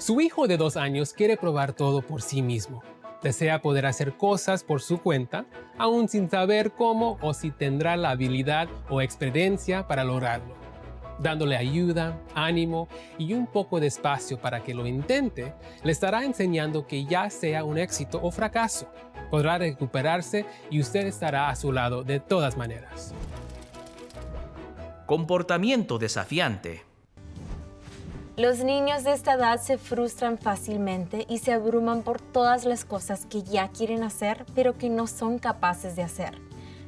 Su hijo de 2 años quiere probar todo por sí mismo. Desea poder hacer cosas por su cuenta, aún sin saber cómo o si tendrá la habilidad o experiencia para lograrlo. Dándole ayuda, ánimo y un poco de espacio para que lo intente, le estará enseñando que ya sea un éxito o fracaso, podrá recuperarse y usted estará a su lado de todas maneras. Comportamiento desafiante. Los niños de esta edad se frustran fácilmente y se abruman por todas las cosas que ya quieren hacer, pero que no son capaces de hacer.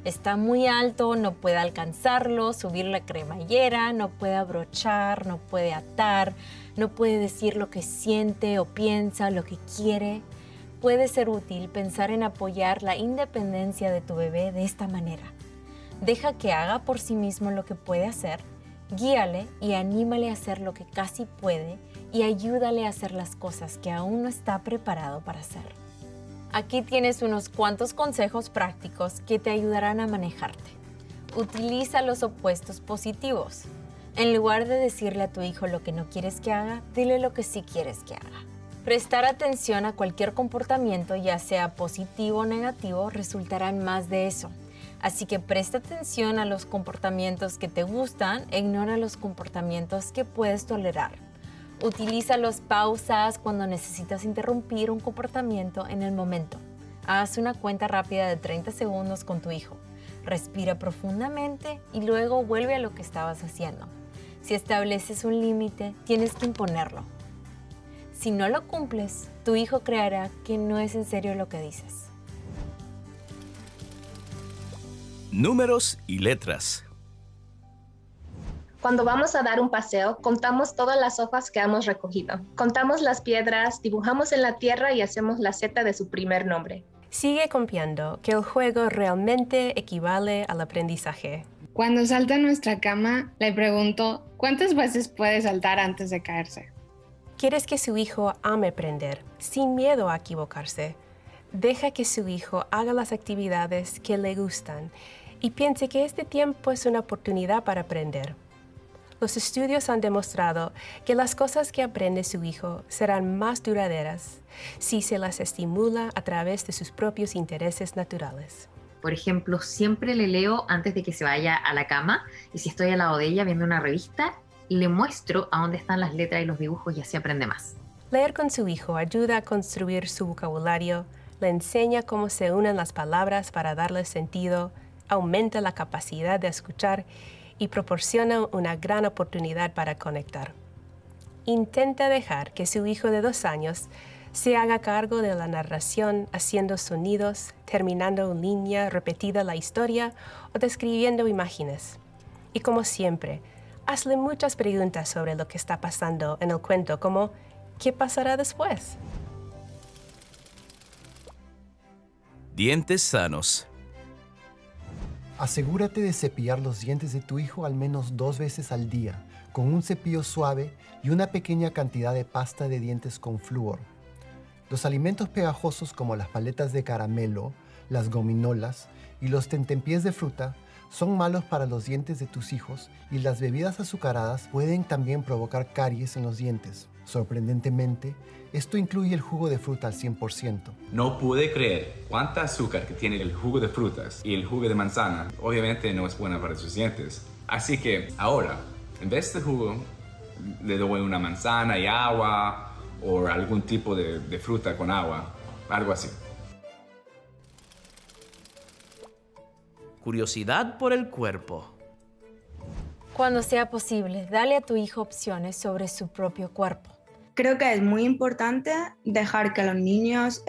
Está muy alto, no puede alcanzarlo, subir la cremallera, no puede abrochar, no puede atar, no puede decir lo que siente o piensa, lo que quiere. Puede ser útil pensar en apoyar la independencia de tu bebé de esta manera. Deja que haga por sí mismo lo que puede hacer, guíale y anímale a hacer lo que casi puede y ayúdale a hacer las cosas que aún no está preparado para hacer. Aquí tienes unos cuantos consejos prácticos que te ayudarán a manejarte. Utiliza los opuestos positivos. En lugar de decirle a tu hijo lo que no quieres que haga, dile lo que sí quieres que haga. Prestar atención a cualquier comportamiento, ya sea positivo o negativo, resultará en más de eso. Así que presta atención a los comportamientos que te gustan e ignora los comportamientos que puedes tolerar. Utiliza las pausas cuando necesitas interrumpir un comportamiento en el momento. Haz una cuenta rápida de 30 segundos con tu hijo. Respira profundamente y luego vuelve a lo que estabas haciendo. Si estableces un límite, tienes que imponerlo. Si no lo cumples, tu hijo creerá que no es en serio lo que dices. Números y letras. Cuando vamos a dar un paseo, contamos todas las hojas que hemos recogido. Contamos las piedras, dibujamos en la tierra y hacemos la Z de su primer nombre. Sigue confiando que el juego realmente equivale al aprendizaje. Cuando salta en nuestra cama, le pregunto, ¿cuántas veces puede saltar antes de caerse? ¿Quieres que su hijo ame aprender, sin miedo a equivocarse? Deja que su hijo haga las actividades que le gustan y piense que este tiempo es una oportunidad para aprender. Los estudios han demostrado que las cosas que aprende su hijo serán más duraderas si se las estimula a través de sus propios intereses naturales. Por ejemplo, siempre le leo antes de que se vaya a la cama y si estoy al lado de ella viendo una revista, le muestro a dónde están las letras y los dibujos y así aprende más. Leer con su hijo ayuda a construir su vocabulario, le enseña cómo se unen las palabras para darles sentido, aumenta la capacidad de escuchar y proporciona una gran oportunidad para conectar. Intenta dejar que su hijo de 2 años se haga cargo de la narración haciendo sonidos, terminando en línea repetida la historia o describiendo imágenes. Y como siempre, hazle muchas preguntas sobre lo que está pasando en el cuento, como ¿qué pasará después? Dientes sanos. Asegúrate de cepillar los dientes de tu hijo al menos 2 veces al día, con un cepillo suave y una pequeña cantidad de pasta de dientes con flúor. Los alimentos pegajosos como las paletas de caramelo, las gominolas y los tentempiés de fruta son malos para los dientes de tus hijos y las bebidas azucaradas pueden también provocar caries en los dientes. Sorprendentemente, esto incluye el jugo de fruta al 100%. No pude creer cuánta azúcar que tiene el jugo de frutas y el jugo de manzana. Obviamente no es buena para sus dientes. Así que ahora, en vez de jugo, le doy una manzana y agua o algún tipo de fruta con agua, algo así. Curiosidad por el cuerpo. Cuando sea posible, dale a tu hijo opciones sobre su propio cuerpo. Creo que es muy importante dejar que los niños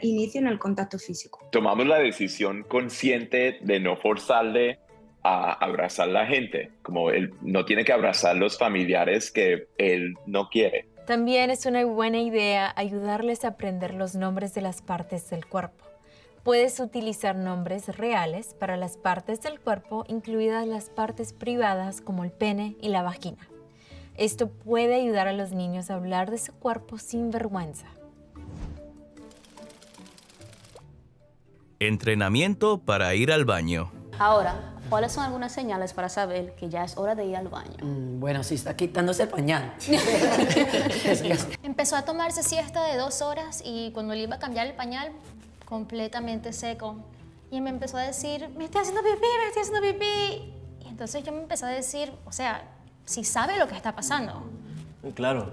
inicien el contacto físico. Tomamos la decisión consciente de no forzarle a abrazar a la gente, como él no tiene que abrazar los familiares que él no quiere. También es una buena idea ayudarles a aprender los nombres de las partes del cuerpo. Puedes utilizar nombres reales para las partes del cuerpo, incluidas las partes privadas como el pene y la vagina. Esto puede ayudar a los niños a hablar de su cuerpo sin vergüenza. Entrenamiento para ir al baño. Ahora, ¿cuáles son algunas señales para saber que ya es hora de ir al baño? Bueno, si está quitándose el pañal. Empezó a tomarse siesta de 2 horas y cuando le iba a cambiar el pañal, completamente seco. Y me empezó a decir, me estoy haciendo pipí, me estoy haciendo pipí. Y entonces yo me empecé a decir, o sea, si sabe lo que está pasando. Claro.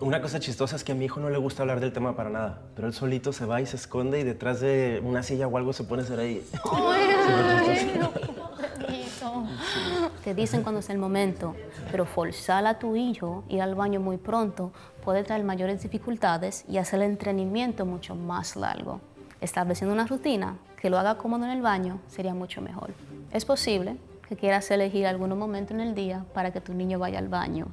Una cosa chistosa es que a mi hijo no le gusta hablar del tema para nada, pero él solito se va y se esconde y detrás de una silla o algo se pone a hacer ahí. Te dicen cuando es el momento, pero forzar a tu hijo a ir al baño muy pronto puede traer mayores dificultades y hacer el entrenamiento mucho más largo. Estableciendo una rutina que lo haga cómodo en el baño sería mucho mejor. Es posible que quieras elegir algún momento en el día para que tu niño vaya al baño,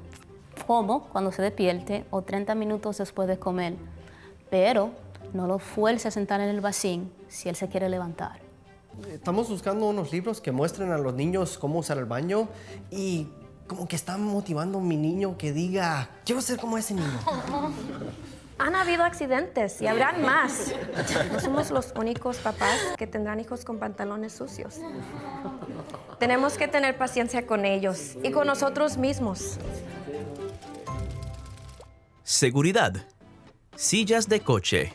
como cuando se despierte o 30 minutos después de comer, pero no lo fuerces a sentar en el vacín si él se quiere levantar. Estamos buscando unos libros que muestren a los niños cómo usar el baño y como que están motivando a mi niño que diga, quiero ser como ese niño. Han habido accidentes y habrán más. No somos los únicos papás que tendrán hijos con pantalones sucios. Tenemos que tener paciencia con ellos y con nosotros mismos. Seguridad. Sillas de coche.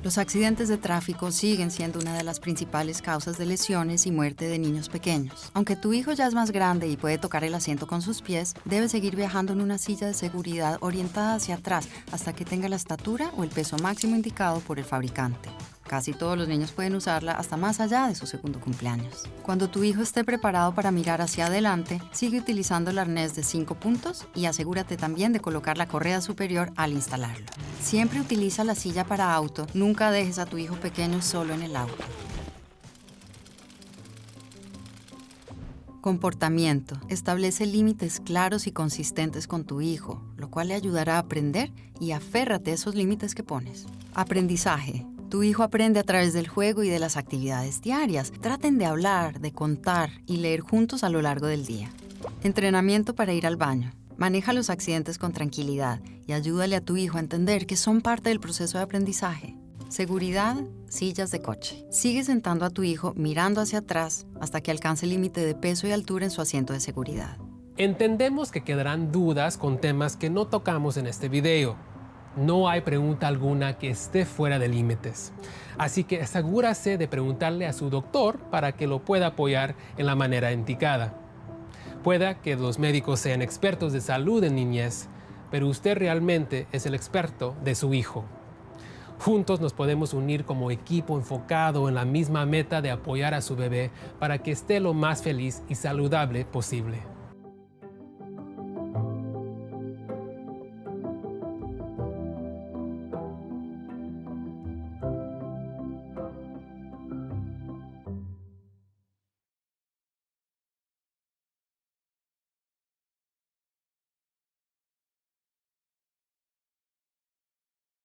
Los accidentes de tráfico siguen siendo una de las principales causas de lesiones y muerte de niños pequeños. Aunque tu hijo ya es más grande y puede tocar el asiento con sus pies, debe seguir viajando en una silla de seguridad orientada hacia atrás hasta que tenga la estatura o el peso máximo indicado por el fabricante. Casi todos los niños pueden usarla hasta más allá de su segundo cumpleaños. Cuando tu hijo esté preparado para mirar hacia adelante, sigue utilizando el arnés de 5 puntos y asegúrate también de colocar la correa superior al instalarlo. Siempre utiliza la silla para auto, nunca dejes a tu hijo pequeño solo en el auto. Comportamiento. Establece límites claros y consistentes con tu hijo, lo cual le ayudará a aprender y aférrate a esos límites que pones. Aprendizaje. Tu hijo aprende a través del juego y de las actividades diarias. Traten de hablar, de contar y leer juntos a lo largo del día. Entrenamiento para ir al baño. Maneja los accidentes con tranquilidad y ayúdale a tu hijo a entender que son parte del proceso de aprendizaje. Seguridad, sillas de coche. Sigue sentando a tu hijo mirando hacia atrás hasta que alcance el límite de peso y altura en su asiento de seguridad. Entendemos que quedarán dudas con temas que no tocamos en este video. No hay pregunta alguna que esté fuera de límites. Así que asegúrese de preguntarle a su doctor para que lo pueda apoyar en la manera indicada. Pueda que los médicos sean expertos de salud en niñez, pero usted realmente es el experto de su hijo. Juntos nos podemos unir como equipo enfocado en la misma meta de apoyar a su bebé para que esté lo más feliz y saludable posible.